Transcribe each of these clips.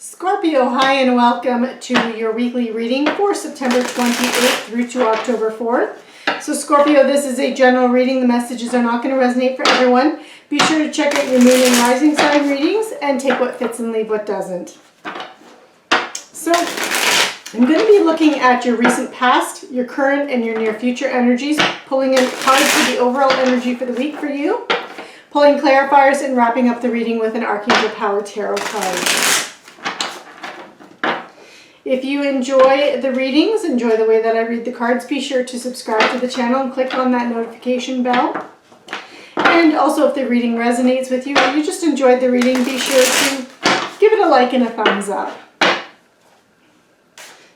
Scorpio, hi and welcome to your weekly reading for September 28th through to October 4th. So Scorpio, this is a general reading. The messages are not going to resonate for everyone. Be sure to check out your moon and rising sign readings and take what fits and leave what doesn't. So I'm going to be looking at your recent past, your current, and your near future energies, pulling in cards for the overall energy for the week for you, pulling clarifiers, and wrapping up the reading with an Archangel Power Tarot card. If you enjoy the readings, enjoy the way that I read the cards, be sure to subscribe to the channel and click on that notification bell. And also, if the reading resonates with you or you just enjoyed the reading, be sure to give it a like and a thumbs up.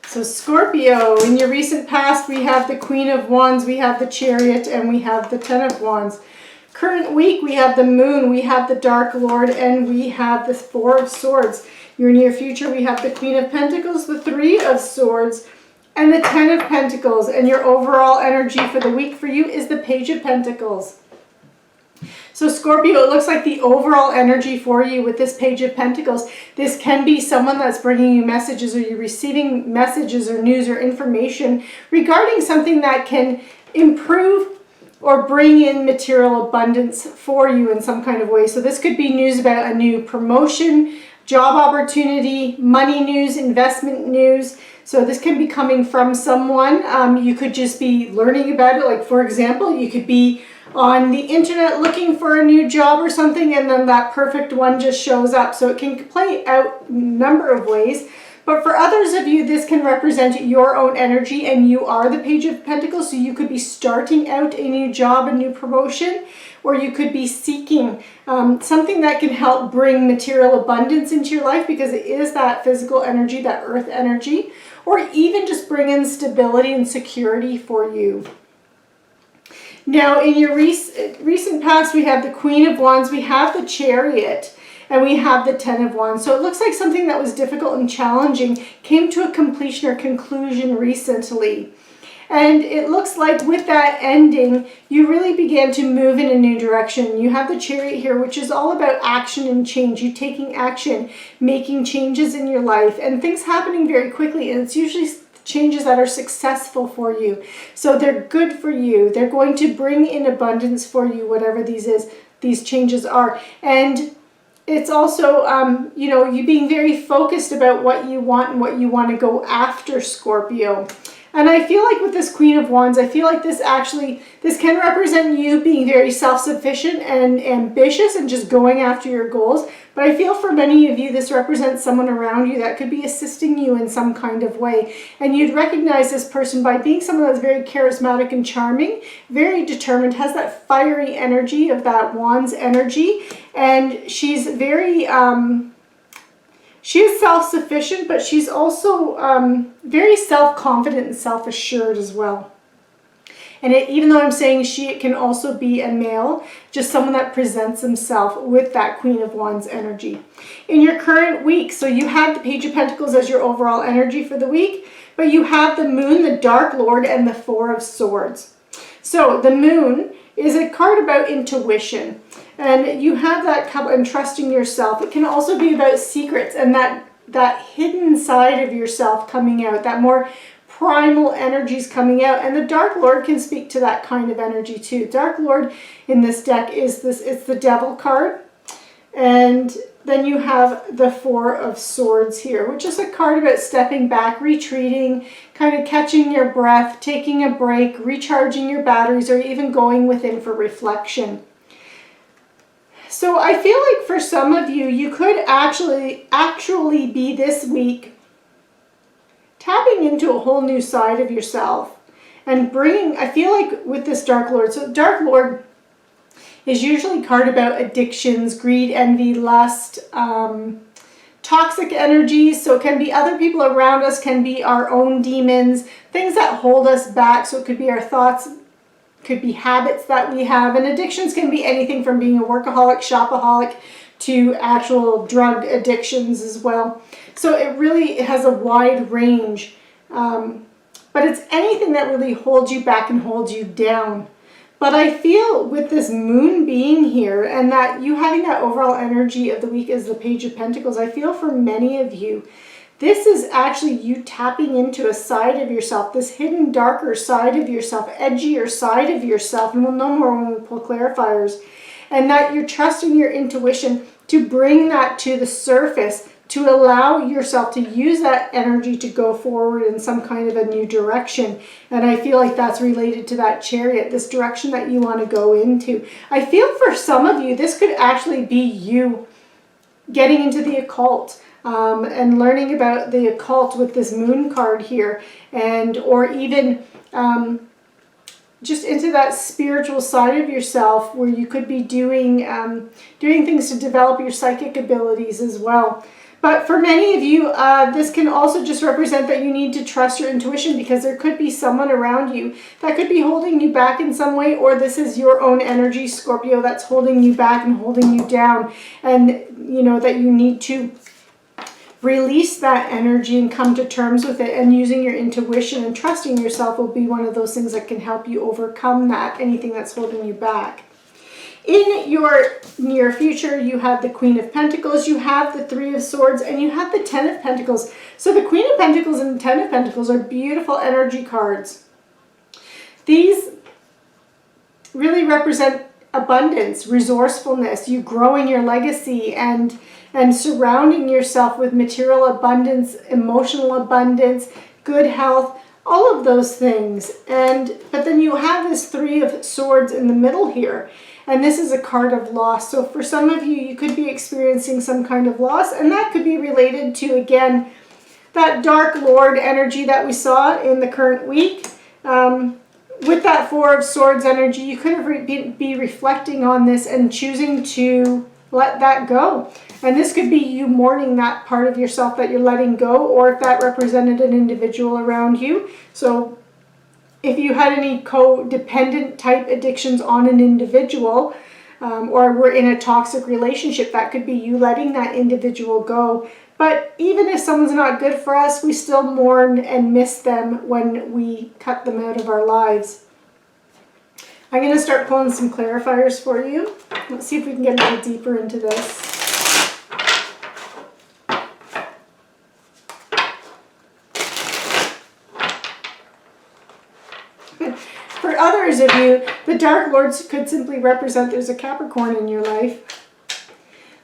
So Scorpio, in your recent past, we have the Queen of Wands, we have the Chariot, and we have the Ten of Wands. Current week, we have the Moon, we have the Dark Lord, and we have the Four of Swords. Your near future, we have the Queen of Pentacles, the Three of Swords, and the Ten of Pentacles. And your overall energy for the week for you is the Page of Pentacles. So Scorpio, it looks like the overall energy for you with this Page of Pentacles, this can be someone that's bringing you messages, or you're receiving messages or news or information regarding something that can improve or bring in material abundance for you in some kind of way. So this could be news about a new promotion, job opportunity, money news, investment news. So this can be coming from someone. You could just be learning about it. Like, for example, you could be on the internet looking for a new job or something, and then that perfect one just shows up. So it can play out a number of ways. But for others of you, this can represent your own energy, and you are the Page of Pentacles. So you could be starting out a new job, a new promotion, or you could be seeking something that can help bring material abundance into your life, because it is that physical energy, that earth energy, or even just bring in stability and security for you. Now, in your recent past, we have the Queen of Wands, we have the Chariot, and we have the Ten of Wands. So it looks like something that was difficult and challenging came to a completion or conclusion recently. And it looks like with that ending, you really began to move in a new direction. You have the Chariot here, which is all about action and change. You taking action, making changes in your life, and things happening very quickly. And it's usually changes that are successful for you. So they're good for you. They're going to bring in abundance for you, whatever these changes are. And it's also, you being very focused about what you want and what you want to go after, Scorpio. And I feel like with this Queen of Wands, I feel like this can represent you being very self-sufficient and ambitious and just going after your goals. But I feel for many of you, this represents someone around you that could be assisting you in some kind of way. And you'd recognize this person by being someone that's very charismatic and charming, very determined, has that fiery energy of that Wands energy. And she's very... she is self-sufficient, but she's also very self-confident and self-assured as well. And even though I'm saying she, it can also be a male, just someone that presents himself with that Queen of Wands energy. In your current week, so you have the Page of Pentacles as your overall energy for the week, but you have the Moon, the Dark Lord, and the Four of Swords. So the Moon is a card about intuition. And you have that couple and trusting yourself. It can also be about secrets and that hidden side of yourself coming out, that more primal energies coming out. And the Dark Lord can speak to that kind of energy too. Dark Lord in this deck it's the Devil card. And then you have the Four of Swords here, which is a card about stepping back, retreating, kind of catching your breath, taking a break, recharging your batteries, or even going within for reflection. So I feel like for some of you, you could actually be this week tapping into a whole new side of yourself and bringing, I feel like with this Dark Lord, so Dark Lord is usually a card about addictions, greed, envy, lust, toxic energies. So it can be other people around us, can be our own demons, things that hold us back. So it could be our thoughts, could be habits that we have, and addictions can be anything from being a workaholic, shopaholic, to actual drug addictions as well. So it really has a wide range, but it's anything that really holds you back and holds you down. But I feel with this moon being here and that you having that overall energy of the week as the Page of Pentacles, I feel for many of you, this is actually you tapping into a side of yourself, this hidden, darker side of yourself, edgier side of yourself, and we'll know more when we pull clarifiers, and that you're trusting your intuition to bring that to the surface, to allow yourself to use that energy to go forward in some kind of a new direction. And I feel like that's related to that Chariot, this direction that you want to go into. I feel for some of you, this could actually be you getting into the occult and learning about the occult with this moon card here, and or even just into that spiritual side of yourself where you could be doing things to develop your psychic abilities as well. But for many of you, this can also just represent that you need to trust your intuition, because there could be someone around you that could be holding you back in some way, or this is your own energy, Scorpio, that's holding you back and holding you down. And you know that you need to release that energy and come to terms with it, and using your intuition and trusting yourself will be one of those things that can help you overcome that, anything that's holding you back. In your near future, you have the Queen of Pentacles, you have the Three of Swords, and you have the Ten of Pentacles. So the Queen of Pentacles and the Ten of Pentacles are beautiful energy cards. These really represent abundance, resourcefulness, you growing your legacy, and surrounding yourself with material abundance, emotional abundance, good health, all of those things. But then you have this Three of Swords in the middle here. And this is a card of loss. So for some of you, you could be experiencing some kind of loss, and that could be related to, again, that Dark Lord energy that we saw in the current week. With that Four of Swords energy, you could be reflecting on this and choosing to let that go. And this could be you mourning that part of yourself that you're letting go, or if that represented an individual around you. So if you had any codependent type addictions on an individual, or were in a toxic relationship, that could be you letting that individual go. But even if someone's not good for us, we still mourn and miss them when we cut them out of our lives. I'm going to start pulling some clarifiers for you. Let's see if we can get a little deeper into this. For others of you, the Dark Lords could simply represent there's a Capricorn in your life.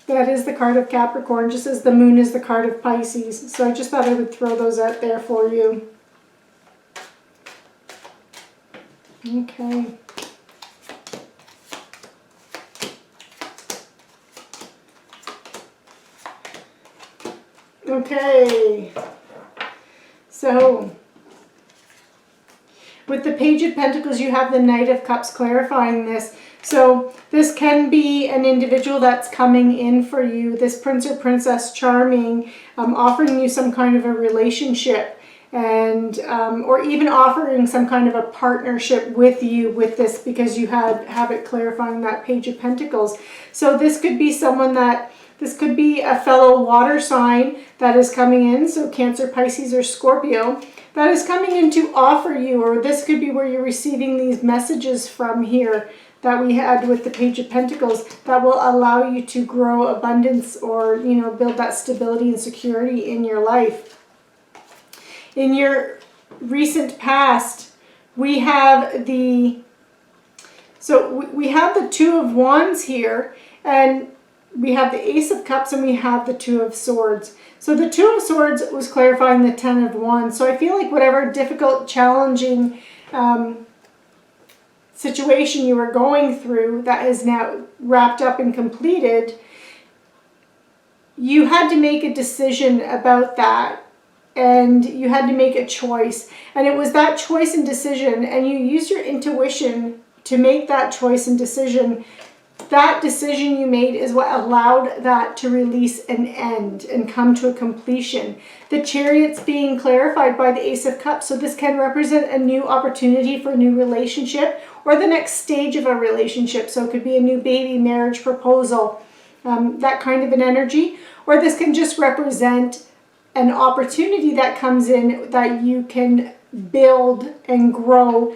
That is the card of Capricorn, just as the Moon is the card of Pisces. So I just thought I would throw those out there for you. Okay. Okay. So with the Page of Pentacles, you have the Knight of Cups clarifying this. So this can be an individual that's coming in for you, this Prince or Princess Charming, offering you some kind of a relationship, and or even offering some kind of a partnership with you with this, because you have it clarifying that Page of Pentacles. So this could be someone this could be a fellow water sign that is coming in, so Cancer, Pisces, or Scorpio, that is coming in to offer you, or this could be where you're receiving these messages from here that we had with the Page of Pentacles that will allow you to grow abundance, or, you know, build that stability and security in your life. In your recent past, we have we have the Two of Wands here, and we have the Ace of Cups, and we have the Two of Swords. So the Two of Swords was clarifying the Ten of Wands. So I feel like whatever difficult, challenging situation you were going through that is now wrapped up and completed, you had to make a decision about that, and you had to make a choice. And it was that choice and decision, and you used your intuition to make that choice and decision. That decision you made is what allowed that to release and end and come to a completion. The Chariot's being clarified by the Ace of Cups, so this can represent a new opportunity for a new relationship, or the next stage of a relationship. So it could be a new baby, marriage, proposal, that kind of an energy. Or this can just represent an opportunity that comes in that you can build and grow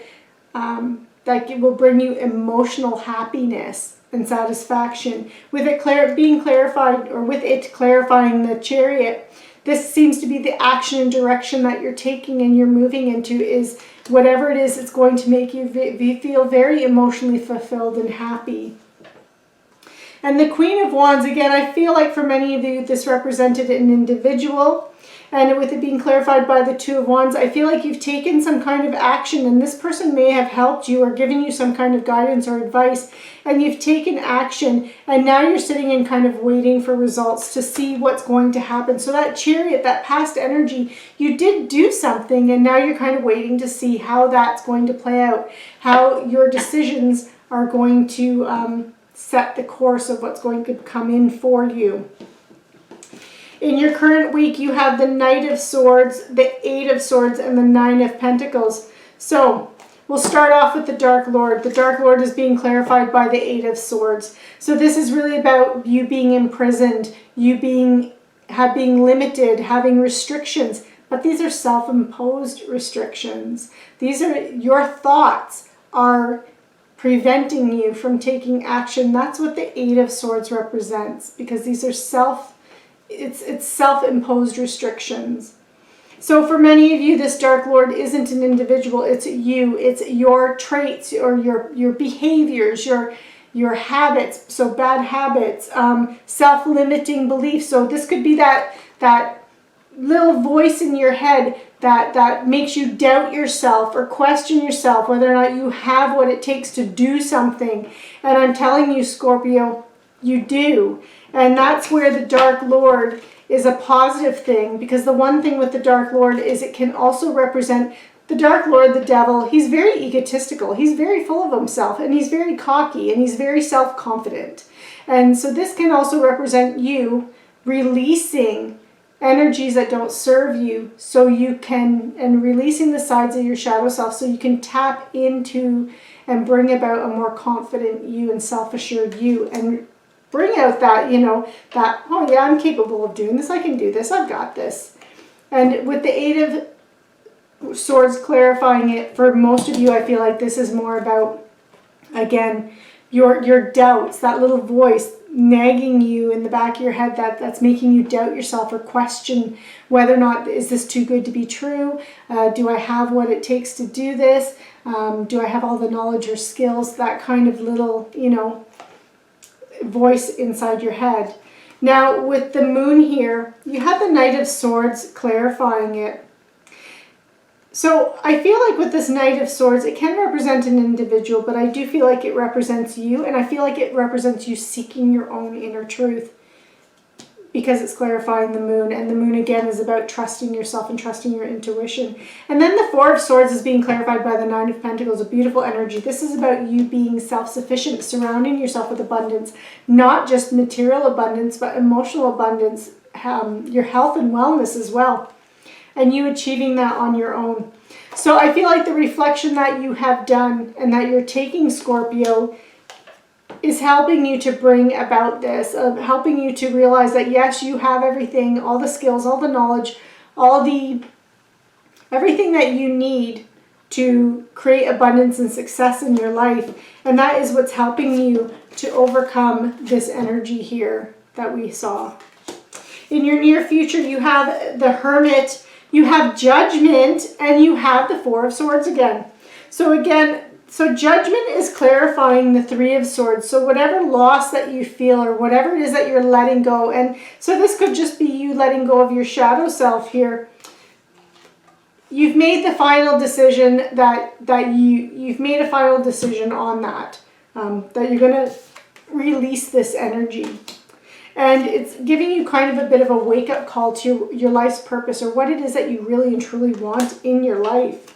that will bring you emotional happiness and satisfaction. With it being clarified, or with it clarifying the Chariot, this seems to be the action and direction that you're taking and you're moving into, is whatever it is, it's going to make you feel very emotionally fulfilled and happy. And the Queen of Wands, again, I feel like for many of you, this represented an individual. And with it being clarified by the Two of Wands, I feel like you've taken some kind of action, and this person may have helped you or given you some kind of guidance or advice, and you've taken action, and now you're sitting and kind of waiting for results to see what's going to happen. So that Chariot, that past energy, you did do something, and now you're kind of waiting to see how that's going to play out, how your decisions are going to set the course of what's going to come in for you. In your current week, you have the Knight of Swords, the Eight of Swords, and the Nine of Pentacles. So we'll start off with the Dark Lord. The Dark Lord is being clarified by the Eight of Swords. So this is really about you being imprisoned, you being limited, having restrictions. But these are self-imposed restrictions. These are your thoughts are preventing you from taking action. That's what the Eight of Swords represents, because these are it's self-imposed restrictions. So for many of you, this Dark Lord isn't an individual, it's you. It's your traits or your behaviors, your habits, so bad habits, self-limiting beliefs. So this could be that little voice in your head that makes you doubt yourself or question yourself whether or not you have what it takes to do something. And I'm telling you, Scorpio, you do. And that's where the Dark Lord is a positive thing, because the one thing with the Dark Lord is it can also represent the Dark Lord, the devil. He's very egotistical. He's very full of himself, and he's very cocky, and he's very self-confident. And so this can also represent you releasing energies that don't serve you, so you can, and releasing the sides of your shadow self so you can tap into and bring about a more confident you and self-assured you, and bring out that, that, oh yeah, I'm capable of doing this, I can do this, I've got this. And with the Eight of Swords clarifying it, for most of you, I feel like this is more about, again, your doubts, that little voice nagging you in the back of your head that's making you doubt yourself or question whether or not, is this too good to be true? Do I have what it takes to do this? Do I have all the knowledge or skills? That kind of little, voice inside your head. Now with the Moon here, you have the Knight of Swords clarifying it. So I feel like with this Knight of Swords, it can represent an individual, but I do feel like it represents you, and I feel like it represents you seeking your own inner truth, because it's clarifying the Moon, and the Moon again is about trusting yourself and trusting your intuition. And then the Four of Swords is being clarified by the Nine of Pentacles, a beautiful energy. This is about you being self-sufficient, surrounding yourself with abundance, not just material abundance, but emotional abundance, your health and wellness as well, and you achieving that on your own. So I feel like the reflection that you have done and that you're taking, Scorpio, is helping you to bring about this, of helping you to realize that yes, you have everything, all the skills, all the knowledge, everything that you need to create abundance and success in your life. And that is what's helping you to overcome this energy here that we saw. In your near future, you have the Hermit, you have Judgment, and you have the Four of Swords again. So Judgment is clarifying the Three of Swords. So whatever loss that you feel, or whatever it is that you're letting go, and so this could just be you letting go of your shadow self here. You've made the final decision you've made a final decision on that, that you're going to release this energy. And it's giving you kind of a bit of a wake-up call to your life's purpose, or what it is that you really and truly want in your life.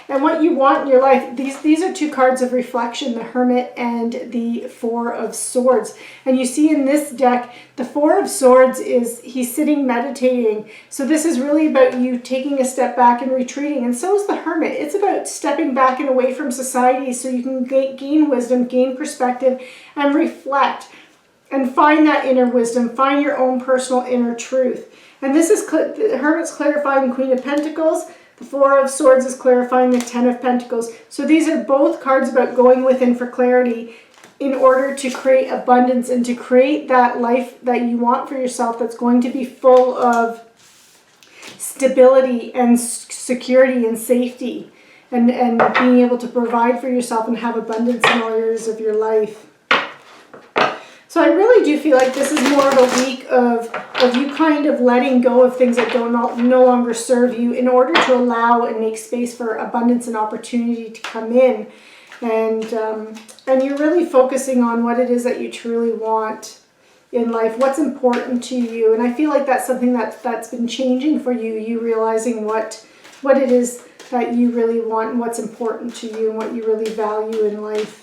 And what you want in your life, these are two cards of reflection, the Hermit and the Four of Swords. And you see in this deck, the Four of Swords he's sitting meditating. So this is really about you taking a step back and retreating. And so is the Hermit. It's about stepping back and away from society so you can gain wisdom, gain perspective, and reflect. And find that inner wisdom, find your own personal inner truth. And this is the Hermit's clarifying Queen of Pentacles. The Four of Swords is clarifying the Ten of Pentacles. So these are both cards about going within for clarity in order to create abundance and to create that life that you want for yourself that's going to be full of stability and security and safety and being able to provide for yourself and have abundance in all areas of your life. So I really do feel like this is more of a week of you kind of letting go of things that no longer serve you in order to allow and make space for abundance and opportunity to come in. And you're really focusing on what it is that you truly want in life, what's important to you. And I feel like that's something that's been changing for you, you realizing what it is that you really want and what's important to you and what you really value in life.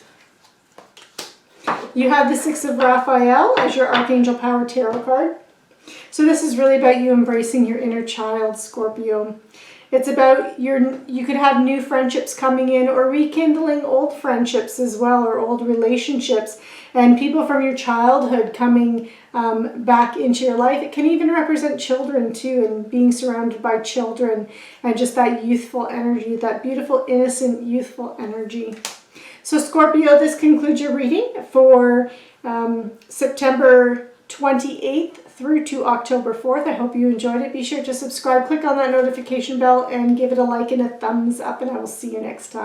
You have the Six of Raphael as your Archangel Power Tarot card. So this is really about you embracing your inner child, Scorpio. It's about you could have new friendships coming in or rekindling old friendships as well, or old relationships, and people from your childhood coming back into your life. It can even represent children too, and being surrounded by children and just that youthful energy, that beautiful, innocent, youthful energy. So Scorpio, this concludes your reading for September 28th through to October 4th. I hope you enjoyed it. Be sure to subscribe, click on that notification bell, and give it a like and a thumbs up, and I will see you next time.